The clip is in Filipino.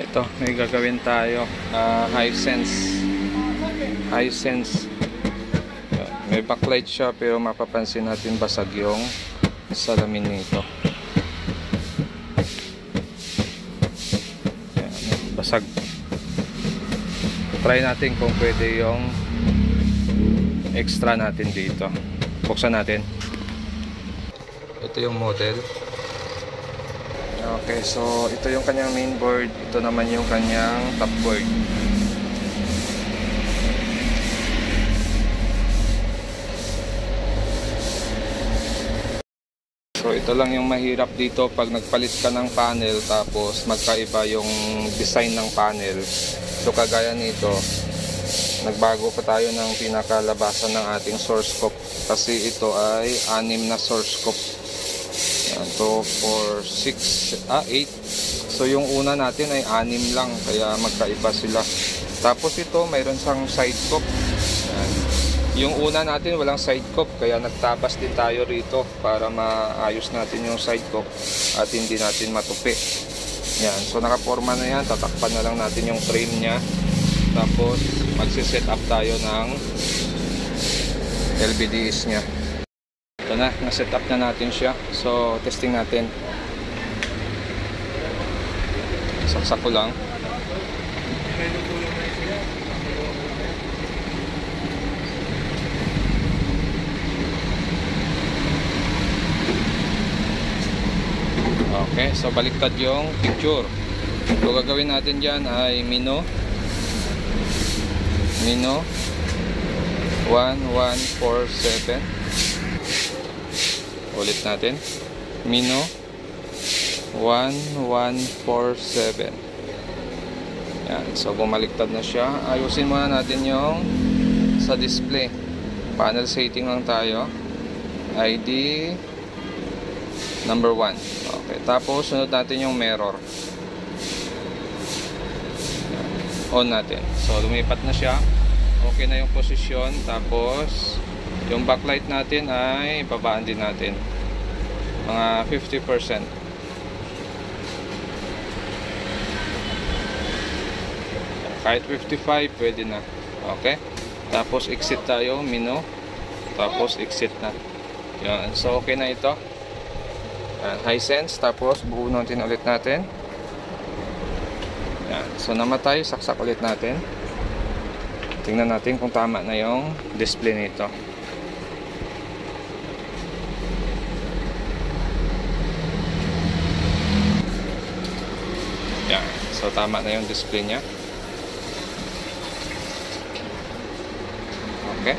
Ito, may gagawin tayo. Hisense. May backlight siya pero mapapansin natin basag yung salamin nito. Ayan, basag. Try natin kung pwede yung extra natin dito. Buksan natin. Ito yung model. Okay, so ito yung kanyang mainboard. Ito naman yung kanyang topboard. So ito lang yung mahirap dito pag nagpalit ka ng panel tapos magkaiba yung design ng panel. So kagaya nito, nagbago pa tayo ng pinakalabasan ng ating source scope kasi ito ay 6 na source scope. Yan, 2, 4, 6, 8. So yung una natin ay 6 lang kaya magkaiba sila. Tapos ito mayroon siyang side scope. Yan. Yung una natin walang side scope kaya nagtabas din tayo rito para maayos natin yung side scope at hindi natin matupi. Yan, so nakaporma na yan, tatakpan na lang natin yung frame nya. Tapos magsiset up tayo ng LVDs nya. Ito na, na-set up na natin siya. So testing natin. Saksak ko lang. Okay, so baliktad yung picture. So gagawin natin dyan ay Mino 1147. Ulit natin. Mino 1147. Yan, so bumaliktad na siya. Ayusin muna natin yung sa display. Panel setting lang tayo. ID number 1. Okay, tapos sunod natin yung mirror. On natin. So lumipat na siya. Okay na yung posisyon. Tapos yung backlight natin ay babaan din natin. Mga 50%. Kahit 55 pwede na. Okay. Tapos exit tayo. Mino. Tapos exit na. Yan. So okay na ito. Hisense. Tapos buunutin ulit natin. Yan. So namatay. Saksak ulit natin. Tingnan natin kung tama na yung display nito. Yan. So tama na yung display nya. Okay.